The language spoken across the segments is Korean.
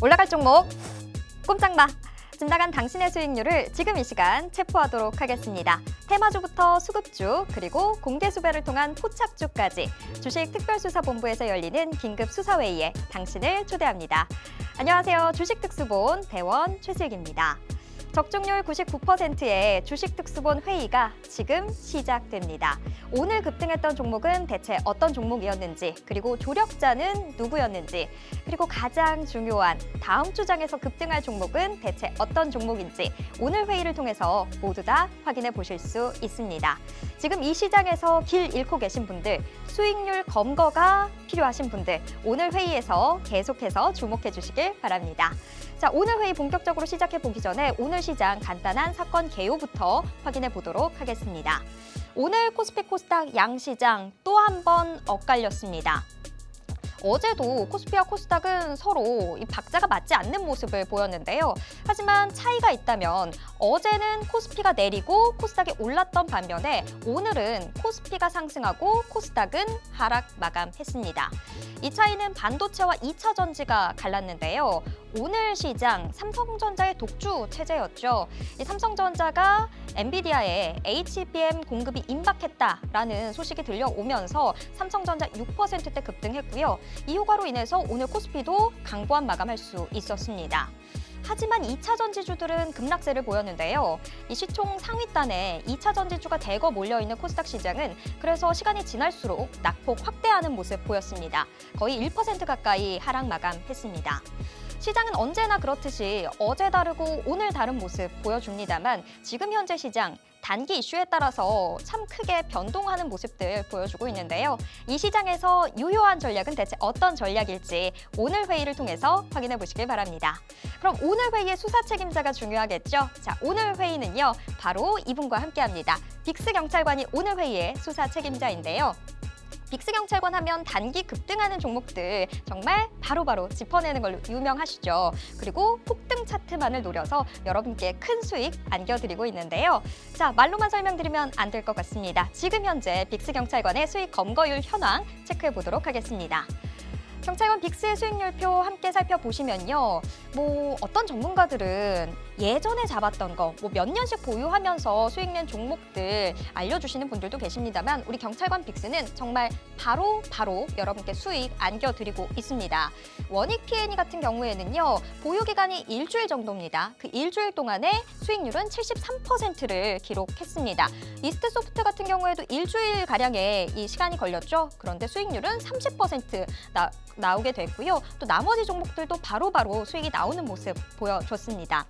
올라갈 종목 꼼짝 마! 집 나간 당신의 수익률을 지금 이 시간 체포하도록 하겠습니다. 테마주부터 수급주, 그리고 공개 수배를 통한 포착주까지 주식특별수사본부에서 열리는 긴급 수사회의에 당신을 초대합니다. 안녕하세요. 주식특수본 대원 최슬기입니다. 적중률 99%의 주식특수본 회의가 지금 시작됩니다. 오늘 급등했던 종목은 대체 어떤 종목이었는지, 그리고 조력자는 누구였는지, 그리고 가장 중요한 다음 주장에서 급등할 종목은 대체 어떤 종목인지 오늘 회의를 통해서 모두 다 확인해 보실 수 있습니다. 지금 이 시장에서 길 잃고 계신 분들, 수익률 검거가 필요하신 분들, 오늘 회의에서 계속해서 주목해 주시길 바랍니다. 자, 오늘 회의 본격적으로 시작해 보기 전에 오늘 시장 간단한 사건 개요부터 확인해 보도록 하겠습니다. 오늘 코스피 코스닥 양시장 또 한 번 엇갈렸습니다. 어제도 코스피와 코스닥은 서로 이 박자가 맞지 않는 모습을 보였는데요. 하지만 차이가 있다면 어제는 코스피가 내리고 코스닥이 올랐던 반면에 오늘은 코스피가 상승하고 코스닥은 하락 마감했습니다. 이 차이는 반도체와 2차 전지가 갈랐는데요. 오늘 시장 삼성전자의 독주 체제였죠. 이 삼성전자가 엔비디아에 HBM 공급이 임박했다라는 소식이 들려오면서 삼성전자 6%대 급등했고요. 이 효과로 인해서 오늘 코스피도 강보한 마감할 수 있었습니다. 하지만 2차 전지주들은 급락세를 보였는데요. 이 시총 상위단에 2차 전지주가 대거 몰려있는 코스닥 시장은 그래서 시간이 지날수록 낙폭 확대하는 모습 보였습니다. 거의 1% 가까이 하락 마감했습니다. 시장은 언제나 그렇듯이 어제 다르고 오늘 다른 모습 보여줍니다만 지금 현재 시장 단기 이슈에 따라서 참 크게 변동하는 모습들 보여주고 있는데요. 이 시장에서 유효한 전략은 대체 어떤 전략일지 오늘 회의를 통해서 확인해 보시길 바랍니다. 그럼 오늘 회의의 수사 책임자가 중요하겠죠? 자, 오늘 회의는요. 바로 이분과 함께합니다. 빅스 경찰관이 오늘 회의의 수사 책임자인데요. 빅스 경찰관 하면 단기 급등하는 종목들 정말 바로바로 짚어내는 걸로 유명하시죠. 그리고 폭등 차트만을 노려서 여러분께 큰 수익 안겨드리고 있는데요. 자, 말로만 설명드리면 안 될 것 같습니다. 지금 현재 빅스 경찰관의 수익 검거율 현황 체크해 보도록 하겠습니다. 경찰관 빅스의 수익률표 함께 살펴보시면요. 어떤 전문가들은 예전에 잡았던 거, 몇 년씩 보유하면서 수익 낸 종목들 알려주시는 분들도 계십니다만 우리 경찰관 빅스는 정말 바로 여러분께 수익 안겨드리고 있습니다. 원익 P&E 같은 경우에는요. 보유기간이 일주일 정도입니다. 그 일주일 동안에 수익률은 73%를 기록했습니다. 이스트소프트 같은 경우에도 일주일가량의 이 시간이 걸렸죠. 그런데 수익률은 30% 나오게 됐고요. 또 나머지 종목들도 바로바로 수익이 나오는 모습 보여줬습니다.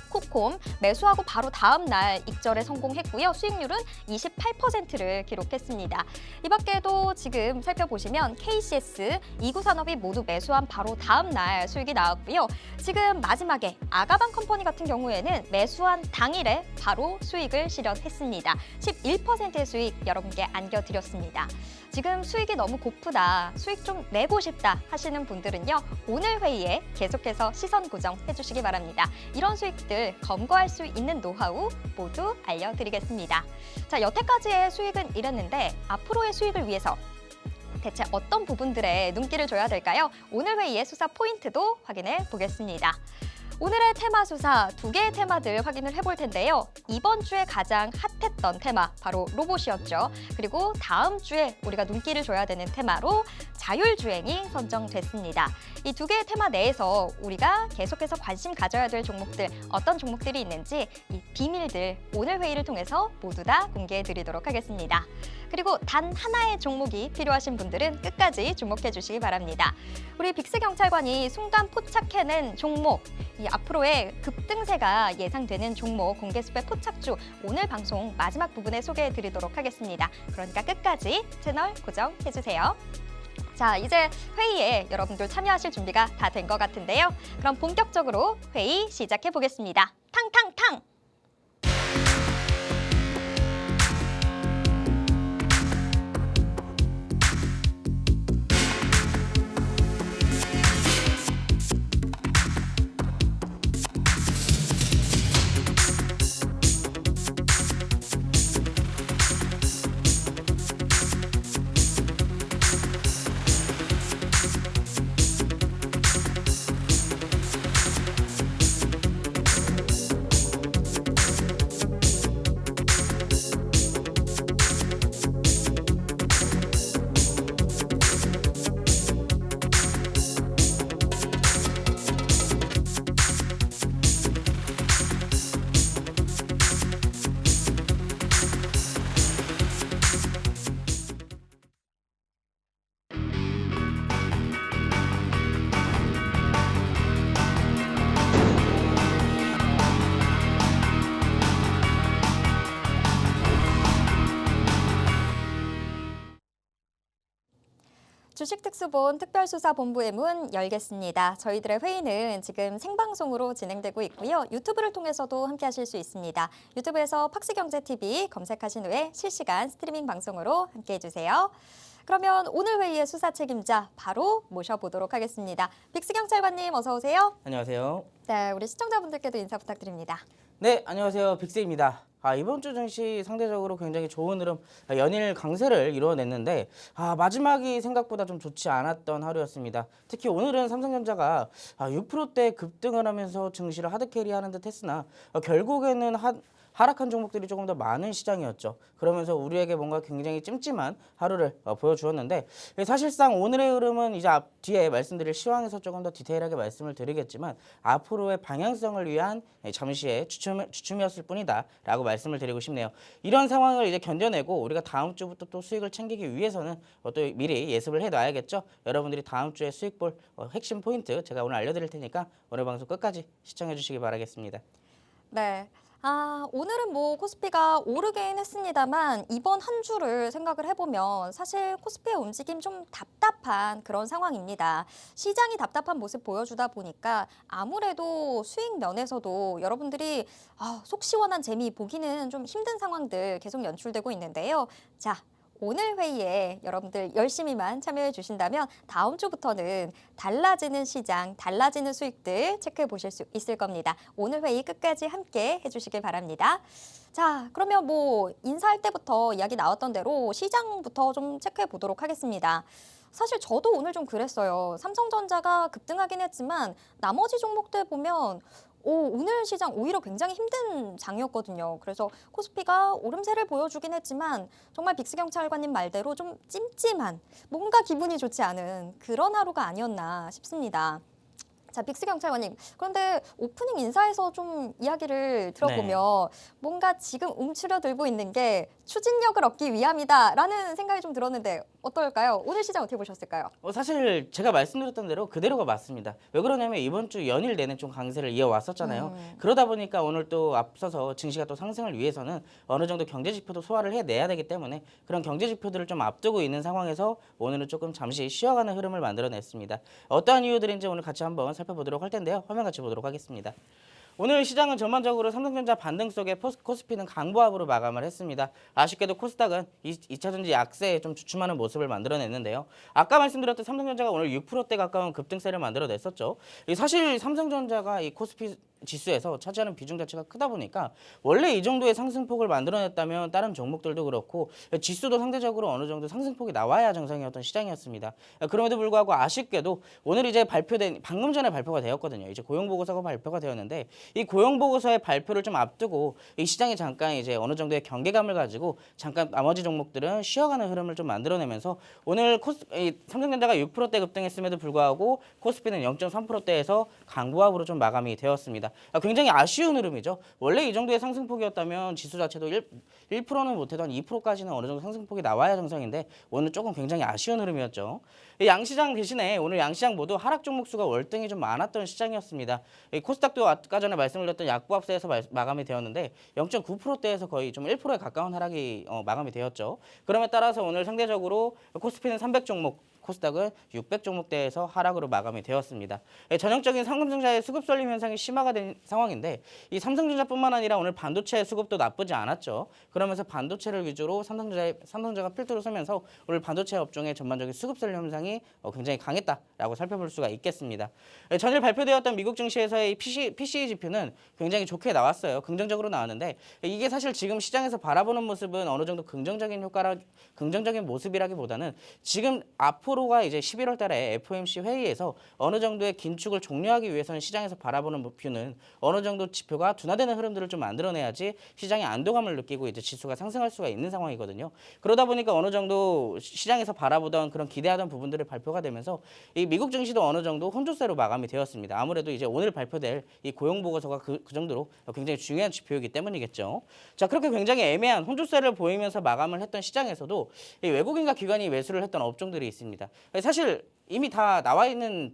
코콤 매수하고 바로 다음 날 익절에 성공했고요. 수익률은 28%를 기록했습니다. 이 밖에도 지금 살펴보시면 KCS, 이구산업이 모두 매수한 바로 다음 날 수익이 나왔고요. 지금 마지막에 아가방 컴퍼니 같은 경우에는 매수한 당일에 바로 수익을 실현했습니다. 11%의 수익 여러분께 안겨드렸습니다. 지금 수익이 너무 고프다, 수익 좀 내고 싶다 하시는 분들은요. 오늘 회의에 계속해서 시선 고정해 주시기 바랍니다. 이런 수익들 검거할 수 있는 노하우 모두 알려드리겠습니다. 자, 여태까지의 수익은 이랬는데 앞으로의 수익을 위해서 대체 어떤 부분들에 눈길을 줘야 될까요? 오늘 회의의 수사 포인트도 확인해 보겠습니다. 오늘의 테마 수사 2개의 테마들 확인을 해볼 텐데요. 이번 주에 가장 핫했던 테마 바로 로봇이었죠. 그리고 다음 주에 우리가 눈길을 줘야 되는 테마로 자율주행이 선정됐습니다. 이 2개의 테마 내에서 우리가 계속해서 관심 가져야 될 종목들 어떤 종목들이 있는지 이 비밀들 오늘 회의를 통해서 모두 다 공개해 드리도록 하겠습니다. 그리고 단 하나의 종목이 필요하신 분들은 끝까지 주목해 주시기 바랍니다. 우리 빅스 경찰관이 순간 포착해낸 종목, 이 앞으로의 급등세가 예상되는 종목 공개수배 포착주 오늘 방송 마지막 부분에 소개해 드리도록 하겠습니다. 그러니까 끝까지 채널 고정해 주세요. 자, 이제 회의에 여러분들 참여하실 준비가 다 된 것 같은데요. 그럼 본격적으로 회의 시작해 보겠습니다. 탕탕탕! 주식특수본 특별수사본부의 문 열겠습니다. 저희들의 회의는 지금 생방송으로 진행되고 있고요. 유튜브를 통해서도 함께 하실 수 있습니다. 유튜브에서 팍스경제TV 검색하신 후에 실시간 스트리밍 방송으로 함께 해주세요. 그러면 오늘 회의의 수사 책임자 바로 모셔보도록 하겠습니다. 빅스경찰관님 어서 오세요. 안녕하세요. 네, 우리 시청자분들께도 인사 부탁드립니다. 네, 안녕하세요. 빅스입니다. 이번 주 증시 상대적으로 굉장히 좋은 흐름, 연일 강세를 이뤄냈는데 마지막이 생각보다 좀 좋지 않았던 하루였습니다. 특히 오늘은 삼성전자가 6%대 급등을 하면서 증시를 하드캐리하는 듯 했으나 결국에는 하락한 종목들이 조금 더 많은 시장이었죠. 그러면서 우리에게 뭔가 굉장히 찜찜한 하루를 보여주었는데 사실상 오늘의 흐름은 이제 뒤에 말씀드릴 시황에서 조금 더 디테일하게 말씀을 드리겠지만 앞으로의 방향성을 위한 잠시의 주춤이었을 뿐이다 라고 말씀을 드리고 싶네요. 이런 상황을 이제 견뎌내고 우리가 다음 주부터 또 수익을 챙기기 위해서는 또 미리 예습을 해놔야겠죠. 여러분들이 다음 주에 수익 볼 핵심 포인트 제가 오늘 알려드릴 테니까 오늘 방송 끝까지 시청해 주시기 바라겠습니다. 네. 오늘은 뭐 코스피가 오르긴 했습니다만 이번 한 주를 생각을 해보면 사실 코스피의 움직임 좀 답답한 그런 상황입니다. 시장이 답답한 모습 보여주다 보니까 아무래도 수익 면에서도 여러분들이 속 시원한 재미 보기는 좀 힘든 상황들 계속 연출되고 있는데요. 자, 오늘 회의에 여러분들 열심히만 참여해 주신다면 다음 주부터는 달라지는 시장, 달라지는 수익들 체크해 보실 수 있을 겁니다. 오늘 회의 끝까지 함께 해주시길 바랍니다. 자, 그러면 뭐 인사할 때부터 이야기 나왔던 대로 시장부터 좀 체크해 보도록 하겠습니다. 사실 저도 오늘 좀 그랬어요. 삼성전자가 급등하긴 했지만 나머지 종목들 보면 오늘 시장 오히려 굉장히 힘든 장이었거든요. 그래서 코스피가 오름세를 보여주긴 했지만 정말 빅스경찰관님 말대로 좀 찜찜한 뭔가 기분이 좋지 않은 그런 하루가 아니었나 싶습니다. 자, 빅스경찰관님, 그런데 오프닝 인사에서 좀 이야기를 들어보면 뭔가 지금 움츠려들고 있는 게 추진력을 얻기 위함이다라는 생각이 좀 들었는데 어떨까요? 오늘 시장 어떻게 보셨을까요? 사실 제가 말씀드렸던 대로 그대로가 맞습니다. 왜 그러냐면 이번 주 연일 내내 좀 강세를 이어왔었잖아요. 그러다 보니까 오늘 또 앞서서 증시가 또 상승을 위해서는 어느 정도 경제 지표도 소화를 해내야 되기 때문에 그런 경제 지표들을 좀 앞두고 있는 상황에서 오늘은 조금 잠시 쉬어가는 흐름을 만들어냈습니다. 어떠한 이유들인지 오늘 같이 한번 살펴보도록 할 텐데요. 화면 같이 보도록 하겠습니다. 오늘 시장은 전반적으로 삼성전자 반등 속에 코스피는 강보합으로 마감을 했습니다. 아쉽게도 코스닥은 2차전지 약세에 좀 주춤하는 모습을 만들어냈는데요. 아까 말씀드렸던 삼성전자가 오늘 6%대 가까운 급등세를 만들어냈었죠. 사실 삼성전자가 이 코스피 지수에서 차지하는 비중 자체가 크다 보니까 원래 이 정도의 상승폭을 만들어냈다면 다른 종목들도 그렇고 지수도 상대적으로 어느 정도 상승폭이 나와야 정상이었던 시장이었습니다. 그럼에도 불구하고 아쉽게도 오늘 이제 방금 전에 발표가 되었거든요. 이제 고용보고서가 발표가 되었는데 이 고용보고서의 발표를 좀 앞두고 이 시장이 잠깐 이제 어느 정도의 경계감을 가지고 잠깐 나머지 종목들은 쉬어가는 흐름을 좀 만들어내면서 오늘 삼성전자가 6%대 급등했음에도 불구하고 코스피는 0.3%대에서 강보합으로 좀 마감이 되었습니다. 굉장히 아쉬운 흐름이죠. 원래 이 정도의 상승폭이었다면 지수 자체도 1%는 못해도 한 2%까지는 어느 정도 상승폭이 나와야 정상인데 오늘 조금 굉장히 아쉬운 흐름이었죠. 양시장 대신에 오늘 양시장 모두 하락 종목 수가 월등히 좀 많았던 시장이었습니다. 코스닥도 아까 전에 말씀드렸던 약보합세에서 마감이 되었는데 0.9%대에서 거의 좀 1%에 가까운 하락이 마감이 되었죠. 그럼에 따라서 오늘 상대적으로 코스피는 300종목, 코스닥은 600종목대에서 하락으로 마감이 되었습니다. 전형적인 삼성전자의 수급 쏠림 현상이 심화가 된 상황인데 이 삼성전자뿐만 아니라 오늘 반도체 수급도 나쁘지 않았죠. 그러면서 반도체를 위주로 삼성전자가 필두로 서면서 오늘 반도체 업종의 전반적인 수급 쏠림 현상이 굉장히 강했다라고 살펴볼 수가 있겠습니다. 전일 발표되었던 미국 증시에서의 PCE 지표는 굉장히 좋게 나왔어요. 긍정적으로 나왔는데 이게 사실 지금 시장에서 바라보는 모습은 어느 정도 긍정적인 모습이라기보다는 지금 앞으로가 이제 11월 달에 FOMC 회의에서 어느 정도의 긴축을 종료하기 위해서는 시장에서 바라보는 뷰는 어느 정도 지표가 둔화되는 흐름들을 좀 만들어내야지 시장이 안도감을 느끼고 이제 지수가 상승할 수가 있는 상황이거든요. 그러다 보니까 어느 정도 시장에서 바라보던 그런 기대하던 부분들이 발표가 되면서 이 미국 증시도 어느 정도 혼조세로 마감이 되었습니다. 아무래도 이제 오늘 발표될 이 고용 보고서가 그 정도로 굉장히 중요한 지표이기 때문이겠죠. 자, 그렇게 굉장히 애매한 혼조세를 보이면서 마감을 했던 시장에서도 이 외국인과 기관이 매수를 했던 업종들이 있습니다. 사실 이미 다 나와 있는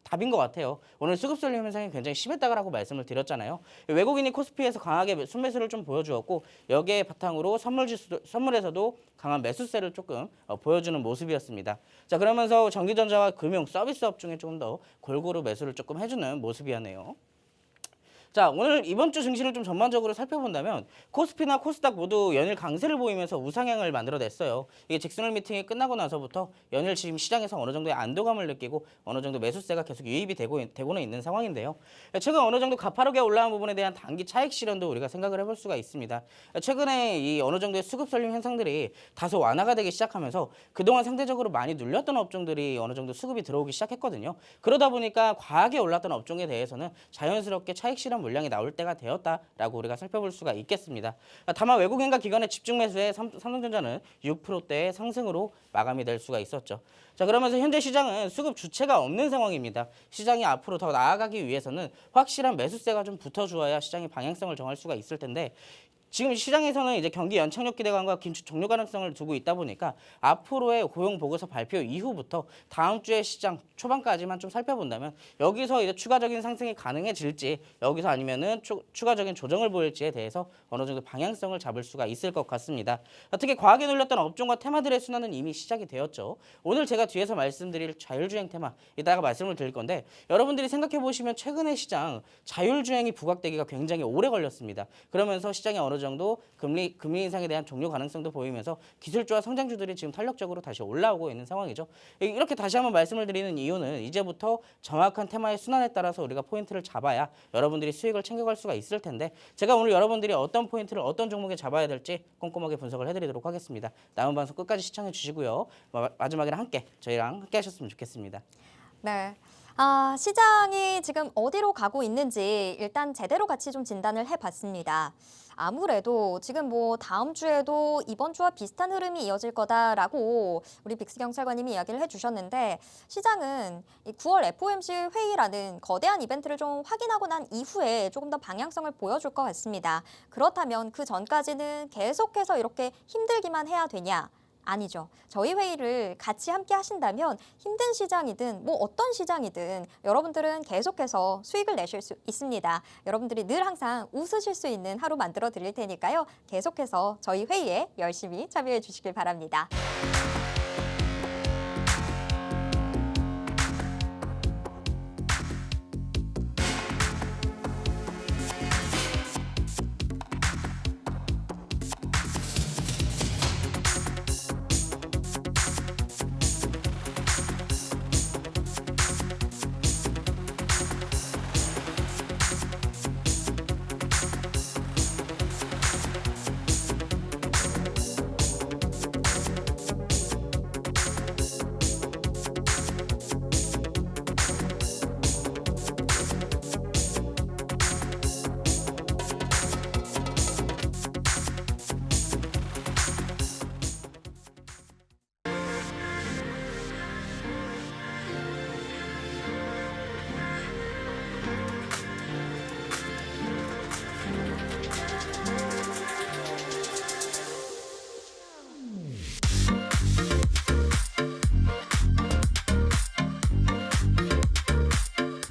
답인 것 같아요. 오늘 수급 쏠림 현상이 굉장히 심했다라고 말씀을 드렸잖아요. 외국인이 코스피에서 강하게 순매수를 좀 보여주었고 여기에 바탕으로 선물에서도 강한 매수세를 조금 보여주는 모습이었습니다. 자, 그러면서 전기전자와 금융 서비스업 중에 조금 더 골고루 매수를 조금 해주는 모습이었네요. 자, 오늘 이번 주 증시를 좀 전반적으로 살펴본다면 코스피나 코스닥 모두 연일 강세를 보이면서 우상향을 만들어냈어요. 이게 직선을 미팅이 끝나고 나서부터 연일 지금 시장에서 어느 정도의 안도감을 느끼고 어느 정도 매수세가 계속 유입이 되고는 있는 상황인데요. 최근 어느 정도 가파르게 올라온 부분에 대한 단기 차익 실현도 우리가 생각을 해볼 수가 있습니다. 최근에 이 어느 정도의 수급 쏠림 현상들이 다소 완화가 되기 시작하면서 그동안 상대적으로 많이 눌렸던 업종들이 어느 정도 수급이 들어오기 시작했거든요. 그러다 보니까 과하게 올랐던 업종에 대해서는 자연스럽게 차익 실현 물량이 나올 때가 되었다라고 우리가 살펴볼 수가 있겠습니다. 다만 외국인과 기관의 집중 매수에 삼성전자는 6%대의 상승으로 마감이 될 수가 있었죠. 자, 그러면서 현재 시장은 수급 주체가 없는 상황입니다. 시장이 앞으로 더 나아가기 위해서는 확실한 매수세가 좀 붙어주어야 시장의 방향성을 정할 수가 있을 텐데 지금 시장에서는 이제 경기 연착륙 기대감과 긴축 종료 가능성을 두고 있다 보니까 앞으로의 고용 보고서 발표 이후부터 다음 주에 시장 초반까지만 좀 살펴본다면 여기서 이제 추가적인 상승이 가능해질지 여기서 아니면은 추가적인 조정을 보일지에 대해서 어느 정도 방향성을 잡을 수가 있을 것 같습니다. 특히 과하게 눌렸던 업종과 테마들의 순환은 이미 시작이 되었죠. 오늘 제가 뒤에서 말씀드릴 자율주행 테마 이따가 말씀을 드릴 건데 여러분들이 생각해 보시면 최근의 시장 자율주행이 부각되기가 굉장히 오래 걸렸습니다. 그러면서 시장이 어느 정도 금리 인상에 대한 종료 가능성도 보이면서 기술주와 성장주들이 지금 탄력적으로 다시 올라오고 있는 상황이죠. 이렇게 다시 한번 말씀을 드리는 이유는 이제부터 정확한 테마의 순환에 따라서 우리가 포인트를 잡아야 여러분들이 수익을 챙겨갈 수가 있을 텐데 제가 오늘 여러분들이 어떤 포인트를 어떤 종목에 잡아야 될지 꼼꼼하게 분석을 해드리도록 하겠습니다. 남은 방송 끝까지 시청해 주시고요. 마지막에는 저희랑 함께 하셨으면 좋겠습니다. 네. 시장이 지금 어디로 가고 있는지 일단 제대로 같이 좀 진단을 해봤습니다. 아무래도 지금 뭐 다음 주에도 이번 주와 비슷한 흐름이 이어질 거다라고 우리 빅스 경찰관님이 이야기를 해주셨는데 시장은 이 9월 FOMC 회의라는 거대한 이벤트를 좀 확인하고 난 이후에 조금 더 방향성을 보여줄 것 같습니다. 그렇다면 그 전까지는 계속해서 이렇게 힘들기만 해야 되냐? 아니죠. 저희 회의를 같이 함께 하신다면 힘든 시장이든 뭐 어떤 시장이든 여러분들은 계속해서 수익을 내실 수 있습니다. 여러분들이 늘 항상 웃으실 수 있는 하루 만들어 드릴 테니까요. 계속해서 저희 회의에 열심히 참여해 주시길 바랍니다.